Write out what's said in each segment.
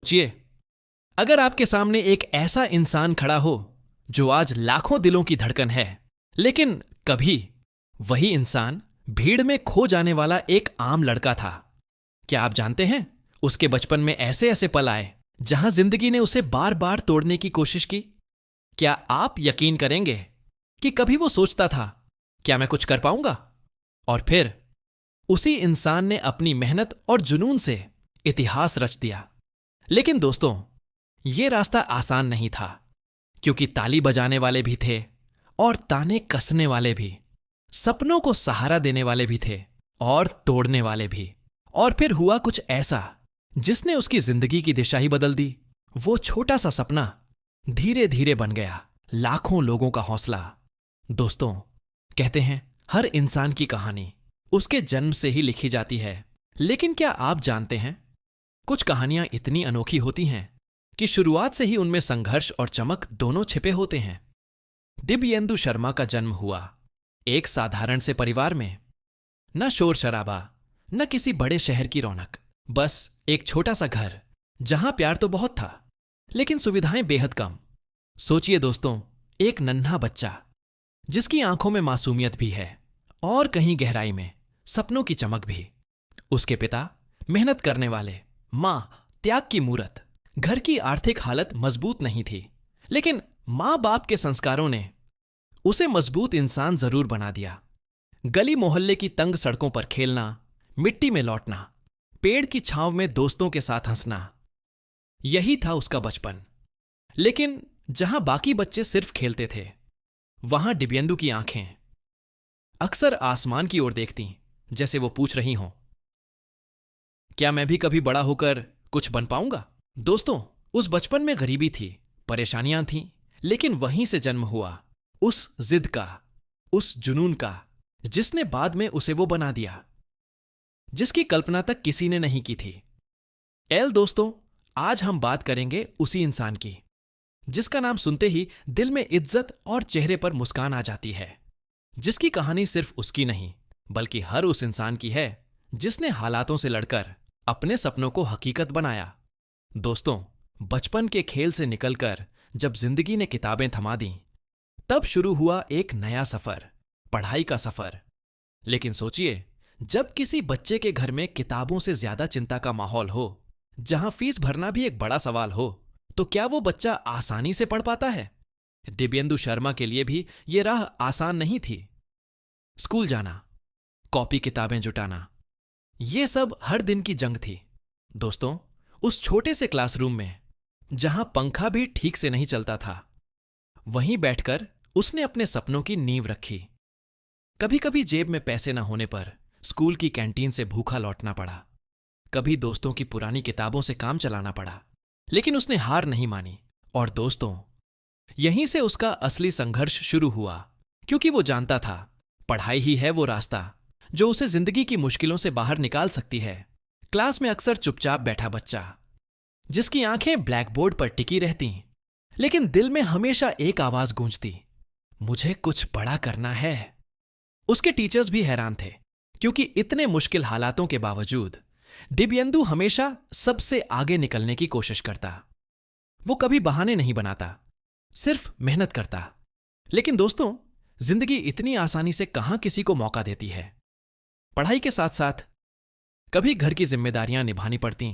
सोचिए, अगर आपके सामने एक ऐसा इंसान खड़ा हो जो आज लाखों दिलों की धड़कन है, लेकिन कभी वही इंसान भीड़ में खो जाने वाला एक आम लड़का था। क्या आप जानते हैं, उसके बचपन में ऐसे ऐसे पल आए जहां जिंदगी ने उसे बार बार तोड़ने की कोशिश की। क्या आप यकीन करेंगे कि कभी वो सोचता था, क्या मैं कुछ कर पाऊंगा? और फिर उसी इंसान ने अपनी मेहनत और जुनून से इतिहास रच दिया। लेकिन दोस्तों, ये रास्ता आसान नहीं था, क्योंकि ताली बजाने वाले भी थे और ताने कसने वाले भी, सपनों को सहारा देने वाले भी थे और तोड़ने वाले भी। और फिर हुआ कुछ ऐसा जिसने उसकी जिंदगी की दिशा ही बदल दी। वो छोटा सा सपना धीरे धीरे बन गया लाखों लोगों का हौसला। दोस्तों, कहते हैं हर इंसान की कहानी उसके जन्म से ही लिखी जाती है। लेकिन क्या आप जानते हैं, कुछ कहानियां इतनी अनोखी होती हैं कि शुरुआत से ही उनमें संघर्ष और चमक दोनों छिपे होते हैं। दिव्येंदु शर्मा का जन्म हुआ एक साधारण से परिवार में। न शोर शराबा, न किसी बड़े शहर की रौनक, बस एक छोटा सा घर जहां प्यार तो बहुत था, लेकिन सुविधाएं बेहद कम। सोचिए दोस्तों, एक नन्हा बच्चा जिसकी आंखों में मासूमियत भी है और कहीं गहराई में सपनों की चमक भी। उसके पिता मेहनत करने वाले, मां त्याग की मूरत। घर की आर्थिक हालत मजबूत नहीं थी, लेकिन मां बाप के संस्कारों ने उसे मजबूत इंसान जरूर बना दिया। गली मोहल्ले की तंग सड़कों पर खेलना, मिट्टी में लौटना, पेड़ की छांव में दोस्तों के साथ हंसना, यही था उसका बचपन। लेकिन जहां बाकी बच्चे सिर्फ खेलते थे, वहां दिव्येंदु की आंखें अक्सर आसमान की ओर देखती, जैसे वो पूछ रही हों, क्या मैं भी कभी बड़ा होकर कुछ बन पाऊंगा? दोस्तों, उस बचपन में गरीबी थी, परेशानियां थीं, लेकिन वहीं से जन्म हुआ उस जिद का, उस जुनून का, जिसने बाद में उसे वो बना दिया जिसकी कल्पना तक किसी ने नहीं की थी। दोस्तों, आज हम बात करेंगे उसी इंसान की जिसका नाम सुनते ही दिल में इज्जत और चेहरे पर मुस्कान आ जाती है। जिसकी कहानी सिर्फ उसकी नहीं, बल्कि हर उस इंसान की है जिसने हालातों से लड़कर अपने सपनों को हकीकत बनाया। दोस्तों, बचपन के खेल से निकलकर जब जिंदगी ने किताबें थमा दी, तब शुरू हुआ एक नया सफर, पढ़ाई का सफर। लेकिन सोचिए, जब किसी बच्चे के घर में किताबों से ज्यादा चिंता का माहौल हो, जहां फीस भरना भी एक बड़ा सवाल हो, तो क्या वो बच्चा आसानी से पढ़ पाता है? दिव्येंदु शर्मा के लिए भी ये राह आसान नहीं थी। स्कूल जाना, कॉपी किताबें जुटाना, ये सब हर दिन की जंग थी। दोस्तों, उस छोटे से क्लासरूम में जहां पंखा भी ठीक से नहीं चलता था, वहीं बैठकर उसने अपने सपनों की नींव रखी। कभी कभी जेब में पैसे न होने पर स्कूल की कैंटीन से भूखा लौटना पड़ा, कभी दोस्तों की पुरानी किताबों से काम चलाना पड़ा, लेकिन उसने हार नहीं मानी। और दोस्तों, यहीं से उसका असली संघर्ष शुरू हुआ, क्योंकि वो जानता था पढ़ाई ही है वो रास्ता जो उसे जिंदगी की मुश्किलों से बाहर निकाल सकती है। क्लास में अक्सर चुपचाप बैठा बच्चा, जिसकी आंखें ब्लैक बोर्ड पर टिकी रहती, लेकिन दिल में हमेशा एक आवाज गूंजती, मुझे कुछ बड़ा करना है। उसके टीचर्स भी हैरान थे, क्योंकि इतने मुश्किल हालातों के बावजूद दिव्येंदु हमेशा सबसे आगे निकलने की कोशिश करता। वो कभी बहाने नहीं बनाता, सिर्फ मेहनत करता। लेकिन दोस्तों, जिंदगी इतनी आसानी से कहां किसी को मौका देती है। पढ़ाई के साथ साथ कभी घर की जिम्मेदारियां निभानी पड़ती,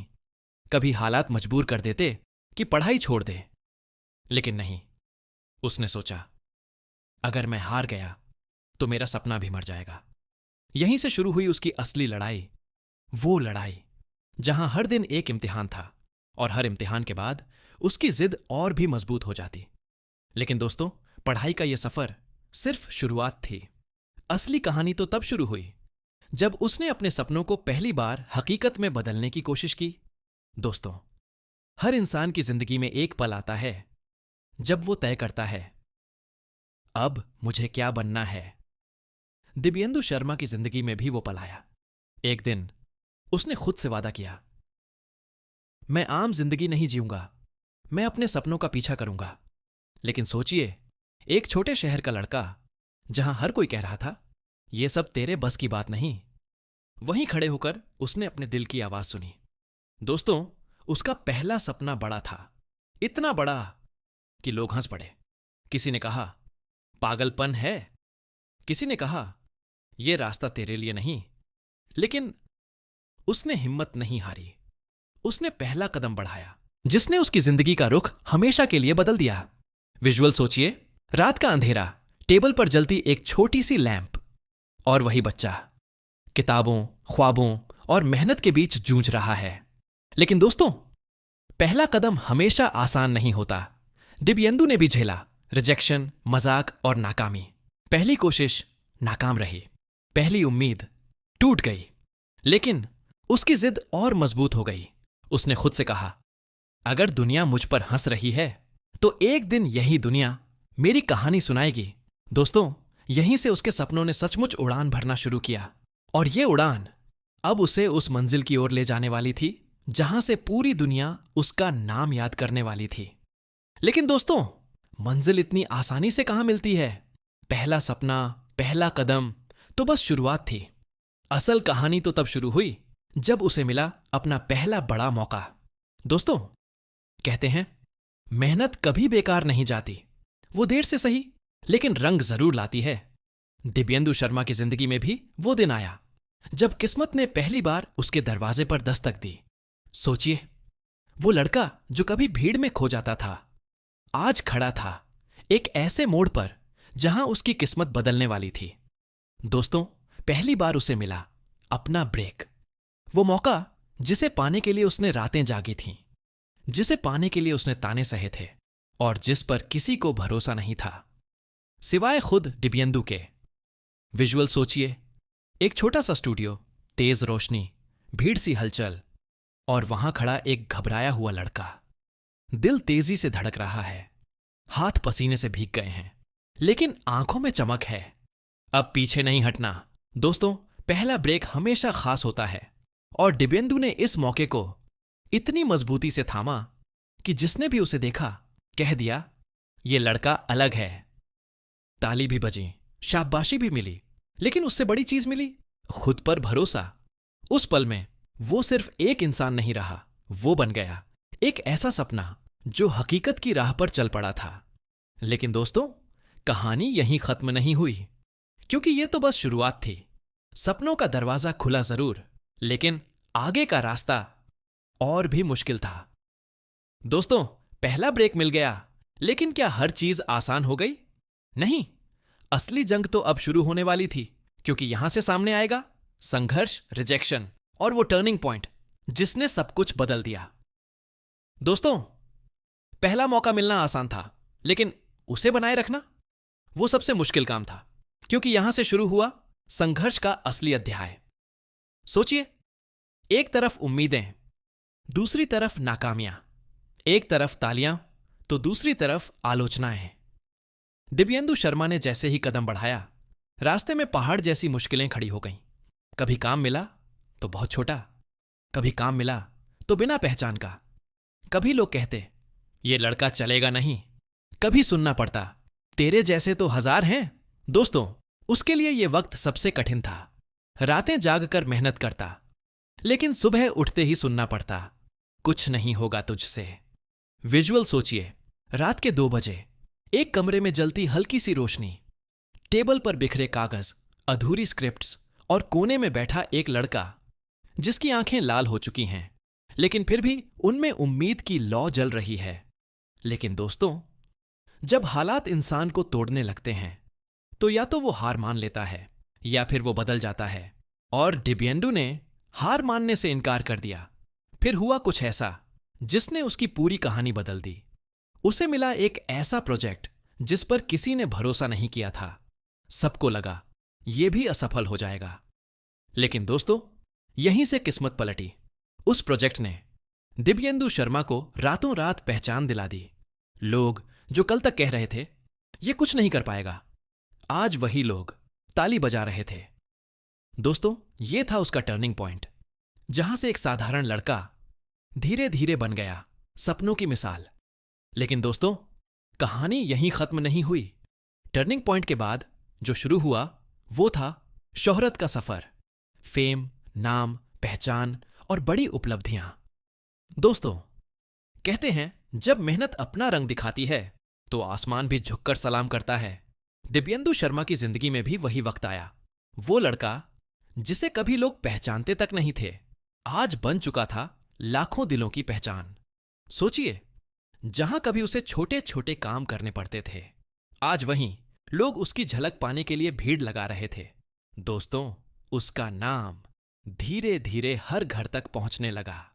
कभी हालात मजबूर कर देते कि पढ़ाई छोड़ दे। लेकिन नहीं, उसने सोचा, अगर मैं हार गया तो मेरा सपना भी मर जाएगा। यहीं से शुरू हुई उसकी असली लड़ाई, वो लड़ाई जहां हर दिन एक इम्तिहान था और हर इम्तिहान के बाद उसकी जिद और भी मजबूत हो जाती। लेकिन दोस्तों, पढ़ाई का यह सफर सिर्फ शुरुआत थी। असली कहानी तो तब शुरू हुई जब उसने अपने सपनों को पहली बार हकीकत में बदलने की कोशिश की। दोस्तों, हर इंसान की जिंदगी में एक पल आता है जब वो तय करता है, अब मुझे क्या बनना है। दिव्येंदु शर्मा की जिंदगी में भी वो पल आया। एक दिन उसने खुद से वादा किया, मैं आम जिंदगी नहीं जीऊंगा, मैं अपने सपनों का पीछा करूंगा। लेकिन सोचिए, एक छोटे शहर का लड़का जहां हर कोई कह रहा था, यह सब तेरे बस की बात नहीं, वहीं खड़े होकर उसने अपने दिल की आवाज सुनी। दोस्तों, उसका पहला सपना बड़ा था, इतना बड़ा कि लोग हंस पड़े। किसी ने कहा पागलपन है, किसी ने कहा यह रास्ता तेरे लिए नहीं। लेकिन उसने हिम्मत नहीं हारी। उसने पहला कदम बढ़ाया जिसने उसकी जिंदगी का रुख हमेशा के लिए बदल दिया। विजुअल सोचिए, रात का अंधेरा, टेबल पर जलती एक छोटी सी लैंप, और वही बच्चा किताबों, ख्वाबों और मेहनत के बीच जूझ रहा है। लेकिन दोस्तों, पहला कदम हमेशा आसान नहीं होता। दिव्येंदु ने भी झेला रिजेक्शन, मजाक और नाकामी। पहली कोशिश नाकाम रही, पहली उम्मीद टूट गई। लेकिन उसकी जिद और मजबूत हो गई। उसने खुद से कहा, अगर दुनिया मुझ पर हंस रही है तो एक दिन यही दुनिया मेरी कहानी सुनाएगी। दोस्तों, यहीं से उसके सपनों ने सचमुच उड़ान भरना शुरू किया, और ये उड़ान अब उसे उस मंजिल की ओर ले जाने वाली थी जहां से पूरी दुनिया उसका नाम याद करने वाली थी। लेकिन दोस्तों, मंजिल इतनी आसानी से कहां मिलती है? पहला सपना, पहला कदम तो बस शुरुआत थी। असल कहानी तो तब शुरू हुई जब उसे मिला अपना पहला बड़ा मौका। दोस्तों, कहते हैं मेहनत कभी बेकार नहीं जाती। वो देर से सही लेकिन रंग जरूर लाती है। दिव्येंदु शर्मा की जिंदगी में भी वो दिन आया जब किस्मत ने पहली बार उसके दरवाजे पर दस्तक दी। सोचिए, वो लड़का जो कभी भीड़ में खो जाता था, आज खड़ा था एक ऐसे मोड़ पर जहां उसकी किस्मत बदलने वाली थी। दोस्तों, पहली बार उसे मिला अपना ब्रेक, वो मौका जिसे पाने के लिए उसने रातें जागी थीं, जिसे पाने के लिए उसने ताने सहे थे, और जिस पर किसी को भरोसा नहीं था सिवाय खुद दिव्येंदु के। विजुअल सोचिए, एक छोटा सा स्टूडियो, तेज रोशनी, भीड़ सी हलचल, और वहां खड़ा एक घबराया हुआ लड़का। दिल तेजी से धड़क रहा है, हाथ पसीने से भीग गए हैं, लेकिन आंखों में चमक है। अब पीछे नहीं हटना। दोस्तों, पहला ब्रेक हमेशा खास होता है, और दिव्येंदु ने इस मौके को इतनी मजबूती से थामा कि जिसने भी उसे देखा कह दिया, ये लड़का अलग है। ताली भी बजी, शाबाशी भी मिली, लेकिन उससे बड़ी चीज मिली, खुद पर भरोसा। उस पल में वो सिर्फ एक इंसान नहीं रहा, वो बन गया एक ऐसा सपना जो हकीकत की राह पर चल पड़ा था। लेकिन दोस्तों, कहानी यहीं खत्म नहीं हुई, क्योंकि ये तो बस शुरुआत थी। सपनों का दरवाजा खुला जरूर, लेकिन आगे का रास्ता और भी मुश्किल था। दोस्तों, पहला ब्रेक मिल गया, लेकिन क्या हर चीज आसान हो गई? नहीं, असली जंग तो अब शुरू होने वाली थी, क्योंकि यहां से सामने आएगा संघर्ष, रिजेक्शन और वो टर्निंग पॉइंट जिसने सब कुछ बदल दिया। दोस्तों, पहला मौका मिलना आसान था, लेकिन उसे बनाए रखना वो सबसे मुश्किल काम था, क्योंकि यहां से शुरू हुआ संघर्ष का असली अध्याय। सोचिए, एक तरफ उम्मीदें, दूसरी तरफ नाकामियां, एक तरफ तालियां तो दूसरी तरफ आलोचनाएं। दिव्येंदु शर्मा ने जैसे ही कदम बढ़ाया, रास्ते में पहाड़ जैसी मुश्किलें खड़ी हो गईं। कभी काम मिला तो बहुत छोटा, कभी काम मिला तो बिना पहचान का। कभी लोग कहते ये लड़का चलेगा नहीं, कभी सुनना पड़ता तेरे जैसे तो हजार हैं। दोस्तों, उसके लिए यह वक्त सबसे कठिन था। रातें जागकर मेहनत करता, लेकिन सुबह उठते ही सुनना पड़ता, कुछ नहीं होगा तुझसे। विजुअल सोचिए, रात के 2 बजे, एक कमरे में जलती हल्की सी रोशनी, टेबल पर बिखरे कागज, अधूरी स्क्रिप्ट्स, और कोने में बैठा एक लड़का जिसकी आंखें लाल हो चुकी हैं, लेकिन फिर भी उनमें उम्मीद की लौ जल रही है। लेकिन दोस्तों, जब हालात इंसान को तोड़ने लगते हैं तो या तो वो हार मान लेता है या फिर वो बदल जाता है। और दिव्येंदु ने हार मानने से इनकार कर दिया। फिर हुआ कुछ ऐसा जिसने उसकी पूरी कहानी बदल दी। उसे मिला एक ऐसा प्रोजेक्ट जिस पर किसी ने भरोसा नहीं किया था। सबको लगा यह भी असफल हो जाएगा। लेकिन दोस्तों, यहीं से किस्मत पलटी। उस प्रोजेक्ट ने दिव्येंदु शर्मा को रातों रात पहचान दिला दी। लोग जो कल तक कह रहे थे ये कुछ नहीं कर पाएगा, आज वही लोग ताली बजा रहे थे। दोस्तों, ये था उसका टर्निंग पॉइंट, जहां से एक साधारण लड़का धीरे धीरे बन गया सपनों की मिसाल। लेकिन दोस्तों, कहानी यहीं खत्म नहीं हुई। टर्निंग पॉइंट के बाद जो शुरू हुआ वो था शोहरत का सफर। फेम, नाम, पहचान और बड़ी उपलब्धियां। दोस्तों, कहते हैं जब मेहनत अपना रंग दिखाती है तो आसमान भी झुककर सलाम करता है। दिव्येंदु शर्मा की जिंदगी में भी वही वक्त आया। वो लड़का जिसे कभी लोग पहचानते तक नहीं थे, आज बन चुका था लाखों दिलों की पहचान। सोचिए, जहां कभी उसे छोटे छोटे काम करने पड़ते थे, आज वहीं लोग उसकी झलक पाने के लिए भीड़ लगा रहे थे। दोस्तों, उसका नाम धीरे धीरे हर घर तक पहुंचने लगा।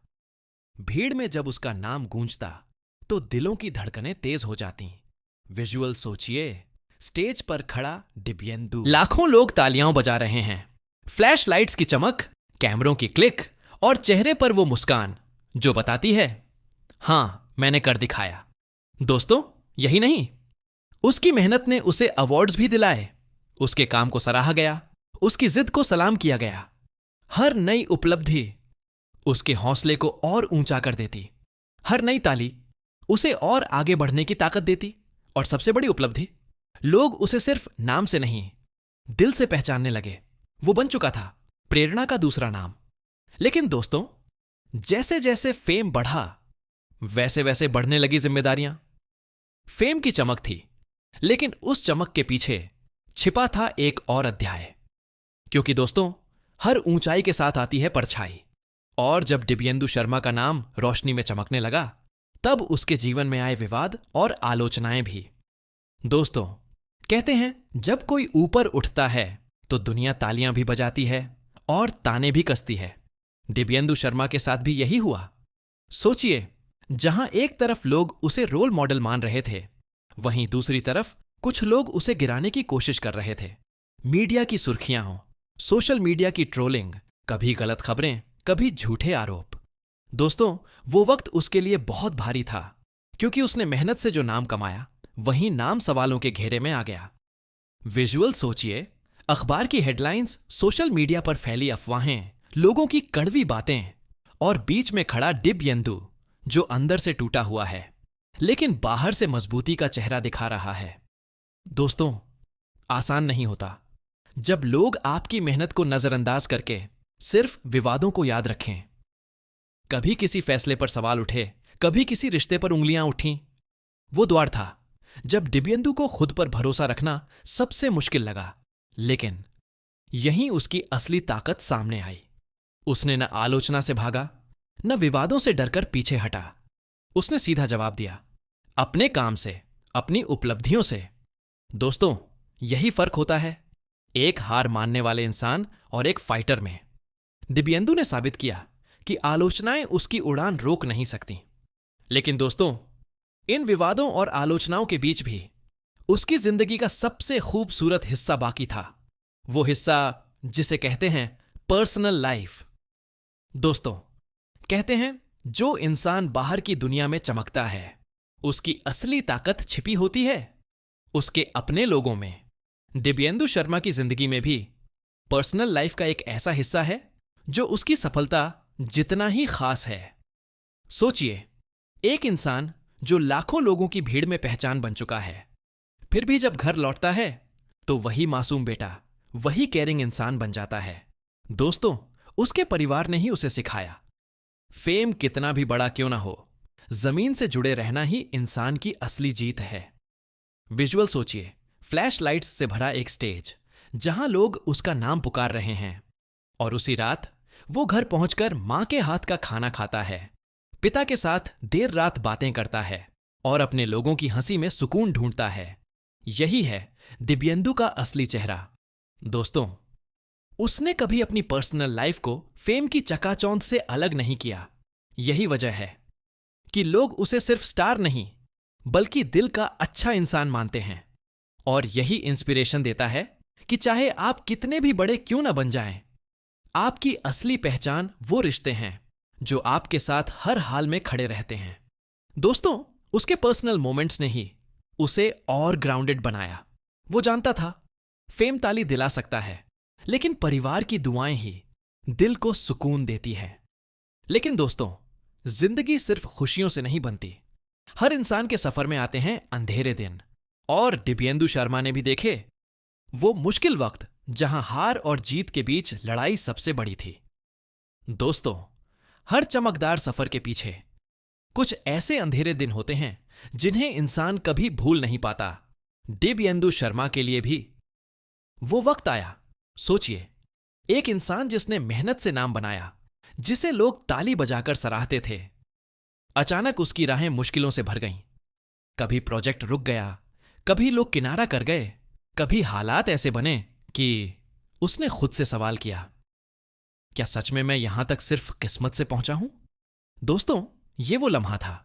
भीड़ में जब उसका नाम गूंजता तो दिलों की धड़कनें तेज हो जाती। विजुअल सोचिए, स्टेज पर खड़ा दिव्येंदु, लाखों लोग तालियां बजा रहे हैं, फ्लैश लाइट्स की चमक, कैमरों की क्लिक और चेहरे पर वो मुस्कान जो बताती है, हां, मैंने कर दिखाया। दोस्तों, यही नहीं, उसकी मेहनत ने उसे अवार्ड्स भी दिलाए। उसके काम को सराहा गया, उसकी जिद को सलाम किया गया। हर नई उपलब्धि उसके हौसले को और ऊंचा कर देती। हर नई ताली उसे और आगे बढ़ने की ताकत देती। और सबसे बड़ी उपलब्धि, लोग उसे सिर्फ नाम से नहीं, दिल से पहचानने लगे। वो बन चुका था प्रेरणा का दूसरा नाम। लेकिन दोस्तों, जैसे जैसे फेम बढ़ा, वैसे वैसे बढ़ने लगी जिम्मेदारियां। फेम की चमक थी, लेकिन उस चमक के पीछे छिपा था एक और अध्याय। क्योंकि दोस्तों, हर ऊंचाई के साथ आती है परछाई। और जब दिव्येंदु शर्मा का नाम रोशनी में चमकने लगा, तब उसके जीवन में आए विवाद और आलोचनाएं भी। दोस्तों, कहते हैं जब कोई ऊपर उठता है तो दुनिया तालियां भी बजाती है और ताने भी कसती है। दिव्येंदु शर्मा के साथ भी यही हुआ। सोचिए, जहां एक तरफ लोग उसे रोल मॉडल मान रहे थे, वहीं दूसरी तरफ कुछ लोग उसे गिराने की कोशिश कर रहे थे। मीडिया की सुर्खियां हों, सोशल मीडिया की ट्रोलिंग, कभी गलत खबरें, कभी झूठे आरोप। दोस्तों, वो वक्त उसके लिए बहुत भारी था, क्योंकि उसने मेहनत से जो नाम कमाया, वही नाम सवालों के घेरे में आ गया। विजुअल सोचिए, अखबार की हेडलाइंस, सोशल मीडिया पर फैली अफवाहें, लोगों की कड़वी बातें, और बीच में खड़ा दिव्येंदु जो अंदर से टूटा हुआ है लेकिन बाहर से मजबूती का चेहरा दिखा रहा है। दोस्तों, आसान नहीं होता जब लोग आपकी मेहनत को नजरअंदाज करके सिर्फ विवादों को याद रखें। कभी किसी फैसले पर सवाल उठे, कभी किसी रिश्ते पर उंगलियां उठीं। वो द्वार था जब दिव्येंदु को खुद पर भरोसा रखना सबसे मुश्किल लगा। लेकिन यहीं उसकी असली ताकत सामने आई। उसने न आलोचना से भागा, न विवादों से डरकर पीछे हटा। उसने सीधा जवाब दिया, अपने काम से, अपनी उपलब्धियों से। दोस्तों, यही फर्क होता है एक हार मानने वाले इंसान और एक फाइटर में। दिव्येंदु ने साबित किया कि आलोचनाएं उसकी उड़ान रोक नहीं सकती। लेकिन दोस्तों, इन विवादों और आलोचनाओं के बीच भी उसकी जिंदगी का सबसे खूबसूरत हिस्सा बाकी था। वो हिस्सा जिसे कहते हैं पर्सनल लाइफ। दोस्तों, कहते हैं जो इंसान बाहर की दुनिया में चमकता है, उसकी असली ताकत छिपी होती है उसके अपने लोगों में। दिव्येंदु शर्मा की जिंदगी में भी पर्सनल लाइफ का एक ऐसा हिस्सा है जो उसकी सफलता जितना ही खास है। सोचिए, एक इंसान जो लाखों लोगों की भीड़ में पहचान बन चुका है, फिर भी जब घर लौटता है तो वही मासूम बेटा, वही केयरिंग इंसान बन जाता है। दोस्तों, उसके परिवार ने ही उसे सिखाया, फेम कितना भी बड़ा क्यों ना हो, जमीन से जुड़े रहना ही इंसान की असली जीत है। विजुअल सोचिए, फ्लैश लाइट्स से भरा एक स्टेज जहां लोग उसका नाम पुकार रहे हैं, और उसी रात वो घर पहुंचकर मां के हाथ का खाना खाता है, पिता के साथ देर रात बातें करता है और अपने लोगों की हंसी में सुकून ढूंढता है। यही है दिव्येंदु का असली चेहरा। दोस्तों, उसने कभी अपनी पर्सनल लाइफ को फेम की चकाचौंध से अलग नहीं किया। यही वजह है कि लोग उसे सिर्फ स्टार नहीं, बल्कि दिल का अच्छा इंसान मानते हैं। और यही इंस्पिरेशन देता है कि चाहे आप कितने भी बड़े क्यों ना बन जाएं, आपकी असली पहचान वो रिश्ते हैं जो आपके साथ हर हाल में खड़े रहते हैं। दोस्तों, उसके पर्सनल मोमेंट्स ने ही उसे और ग्राउंडेड बनाया। वो जानता था फेम ताली दिला सकता है, लेकिन परिवार की दुआएं ही दिल को सुकून देती है। लेकिन दोस्तों, जिंदगी सिर्फ खुशियों से नहीं बनती। हर इंसान के सफर में आते हैं अंधेरे दिन, और दिव्येंदु शर्मा ने भी देखे वो मुश्किल वक्त जहां हार और जीत के बीच लड़ाई सबसे बड़ी थी। दोस्तों, हर चमकदार सफर के पीछे कुछ ऐसे अंधेरे दिन होते हैं जिन्हें इंसान कभी भूल नहीं पाता। दिव्येंदु शर्मा के लिए भी वो वक्त आया। सोचिए, एक इंसान जिसने मेहनत से नाम बनाया, जिसे लोग ताली बजाकर सराहते थे, अचानक उसकी राहें मुश्किलों से भर गईं। कभी प्रोजेक्ट रुक गया, कभी लोग किनारा कर गए, कभी हालात ऐसे बने कि उसने खुद से सवाल किया, क्या सच में मैं यहां तक सिर्फ किस्मत से पहुंचा हूं? दोस्तों, ये वो लम्हा था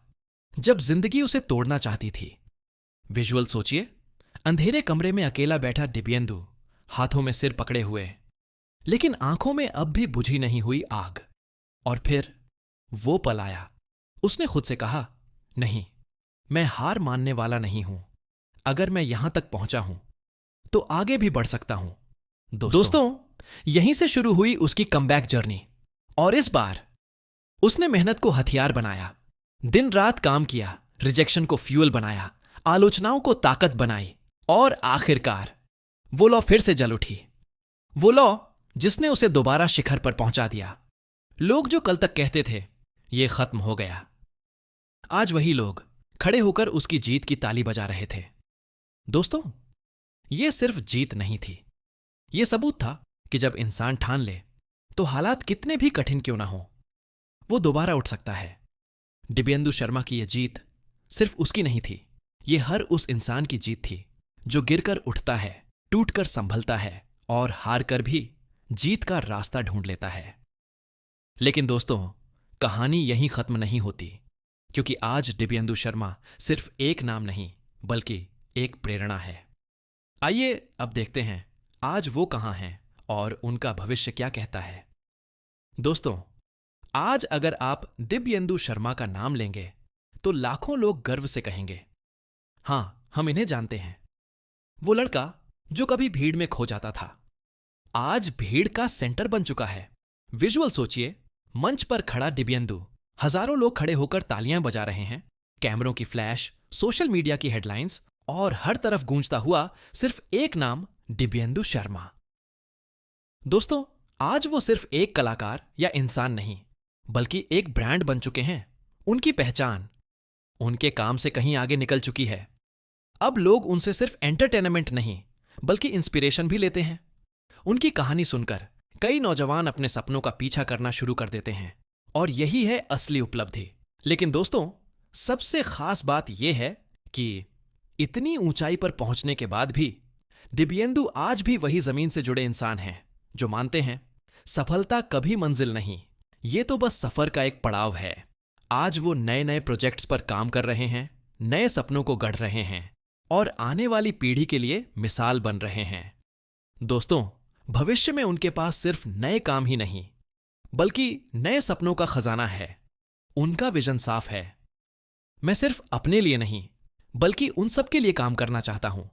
जब जिंदगी उसे तोड़ना चाहती थी। विजुअल सोचिए, अंधेरे कमरे में अकेला बैठा दिव्येंदु, हाथों में सिर पकड़े हुए, लेकिन आंखों में अब भी बुझी नहीं हुई आग। और फिर वो पल आया। उसने खुद से कहा, नहीं, मैं हार मानने वाला नहीं हूं। अगर मैं यहां तक पहुंचा हूं तो आगे भी बढ़ सकता हूं। दोस्तों, यहीं से शुरू हुई उसकी कमबैक जर्नी। और इस बार उसने मेहनत को हथियार बनाया, दिन रात काम किया, रिजेक्शन को फ्यूल बनाया, आलोचनाओं को ताकत बनाई, और आखिरकार वो लौ फिर से जल उठी। वो लौ जिसने उसे दोबारा शिखर पर पहुंचा दिया। लोग जो कल तक कहते थे ये खत्म हो गया, आज वही लोग खड़े होकर उसकी जीत की ताली बजा रहे थे। दोस्तों, ये सिर्फ जीत नहीं थी, ये सबूत था कि जब इंसान ठान ले तो हालात कितने भी कठिन क्यों ना हो, वो दोबारा उठ सकता है। दिव्येंदु शर्मा की यह जीत सिर्फ उसकी नहीं थी, ये हर उस इंसान की जीत थी जो गिरकर उठता है, टूटकर संभलता है और हारकर भी जीत का रास्ता ढूंढ लेता है। लेकिन दोस्तों, कहानी यहीं खत्म नहीं होती, क्योंकि आज दिव्येंदु शर्मा सिर्फ एक नाम नहीं बल्कि एक प्रेरणा है। आइए अब देखते हैं आज वो कहां हैं और उनका भविष्य क्या कहता है। दोस्तों, आज अगर आप दिव्येंदु शर्मा का नाम लेंगे तो लाखों लोग गर्व से कहेंगे, हां, हम इन्हें जानते हैं। वो लड़का जो कभी भीड़ में खो जाता था, आज भीड़ का सेंटर बन चुका है। विजुअल सोचिए, मंच पर खड़ा दिव्येंदु, हजारों लोग खड़े होकर तालियां बजा रहे हैं, कैमरों की फ्लैश, सोशल मीडिया की हेडलाइंस, और हर तरफ गूंजता हुआ सिर्फ एक नाम, दिव्येंदु शर्मा। दोस्तों, आज वो सिर्फ एक कलाकार या इंसान नहीं बल्कि एक ब्रांड बन चुके हैं। उनकी पहचान उनके काम से कहीं आगे निकल चुकी है। अब लोग उनसे सिर्फ एंटरटेनमेंट नहीं बल्कि इंस्पिरेशन भी लेते हैं। उनकी कहानी सुनकर कई नौजवान अपने सपनों का पीछा करना शुरू कर देते हैं, और यही है असली उपलब्धि। लेकिन दोस्तों, सबसे खास बात यह है कि इतनी ऊंचाई पर पहुंचने के बाद भी दिव्येंदु आज भी वही जमीन से जुड़े इंसान हैं जो मानते हैं सफलता कभी मंजिल नहीं, ये तो बस सफर का एक पड़ाव है। आज वो नए नए प्रोजेक्ट्स पर काम कर रहे हैं, नए सपनों को गढ़ रहे हैं और आने वाली पीढ़ी के लिए मिसाल बन रहे हैं। दोस्तों, भविष्य में उनके पास सिर्फ नए काम ही नहीं बल्कि नए सपनों का खजाना है। उनका विजन साफ है, मैं सिर्फ अपने लिए नहीं बल्कि उन सब के लिए काम करना चाहता हूं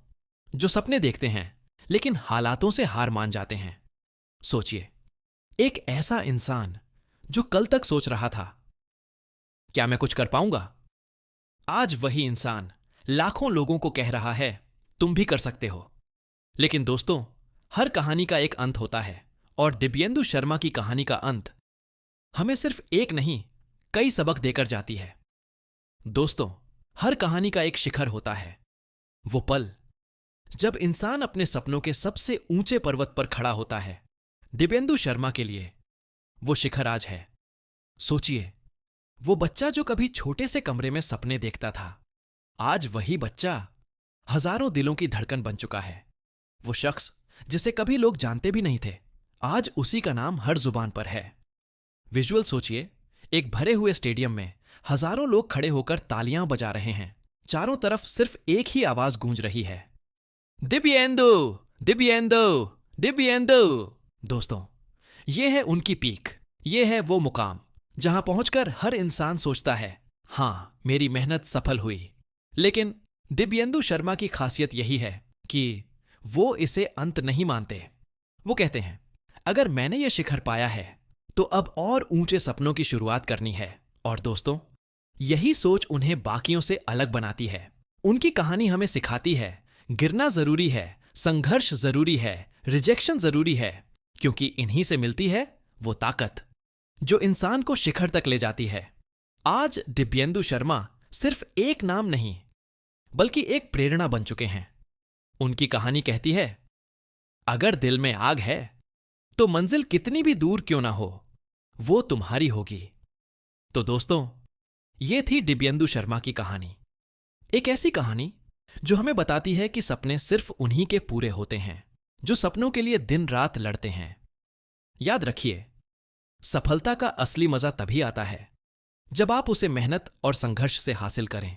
जो सपने देखते हैं लेकिन हालातों से हार मान जाते हैं। सोचिए, एक ऐसा इंसान जो कल तक सोच रहा था, क्या मैं कुछ कर पाऊंगा? आज वही इंसान लाखों लोगों को कह रहा है, तुम भी कर सकते हो। लेकिन दोस्तों, हर कहानी का एक अंत होता है, और दिव्येंदु शर्मा की कहानी का अंत हमें सिर्फ एक नहीं, कई सबक देकर जाती है। दोस्तों, हर कहानी का एक शिखर होता है, वो पल जब इंसान अपने सपनों के सबसे ऊंचे पर्वत पर खड़ा होता है। दिव्येंदु शर्मा के लिए वो शिखर आज है। सोचिए, वो बच्चा जो कभी छोटे से कमरे में सपने देखता था, आज वही बच्चा हजारों दिलों की धड़कन बन चुका है। वो शख्स जिसे कभी लोग जानते भी नहीं थे, आज उसी का नाम हर जुबान पर है। विजुअल सोचिए, एक भरे हुए स्टेडियम में हजारों लोग खड़े होकर तालियां बजा रहे हैं, चारों तरफ सिर्फ एक ही आवाज गूंज रही है, दिव्येंदु, दिव्येंदु, दिव्येंदु। दोस्तों, ये है उनकी पीक, ये है वो मुकाम जहां पहुंचकर हर इंसान सोचता है, हां, मेरी मेहनत सफल हुई। लेकिन दिव्येंदु शर्मा की खासियत यही है कि वो इसे अंत नहीं मानते। वो कहते हैं, अगर मैंने ये शिखर पाया है तो अब और ऊंचे सपनों की शुरुआत करनी है। और दोस्तों, यही सोच उन्हें बाकियों से अलग बनाती है। उनकी कहानी हमें सिखाती है, गिरना जरूरी है, संघर्ष जरूरी है, रिजेक्शन जरूरी है, क्योंकि इन्हीं से मिलती है वो ताकत जो इंसान को शिखर तक ले जाती है। आज दिव्येंदु शर्मा सिर्फ एक नाम नहीं, बल्कि एक प्रेरणा बन चुके हैं। उनकी कहानी कहती है, अगर दिल में आग है तो मंजिल कितनी भी दूर क्यों ना हो, वो तुम्हारी होगी। तो दोस्तों, ये थी दिव्येंदु शर्मा की कहानी। एक ऐसी कहानी जो हमें बताती है कि सपने सिर्फ उन्हीं के पूरे होते हैं जो सपनों के लिए दिन रात लड़ते हैं। याद रखिए, सफलता का असली मजा तभी आता है जब आप उसे मेहनत और संघर्ष से हासिल करें।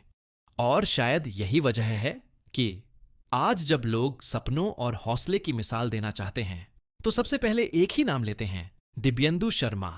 और शायद यही वजह है कि आज जब लोग सपनों और हौसले की मिसाल देना चाहते हैं तो सबसे पहले एक ही नाम लेते हैं, दिव्येंदु शर्मा।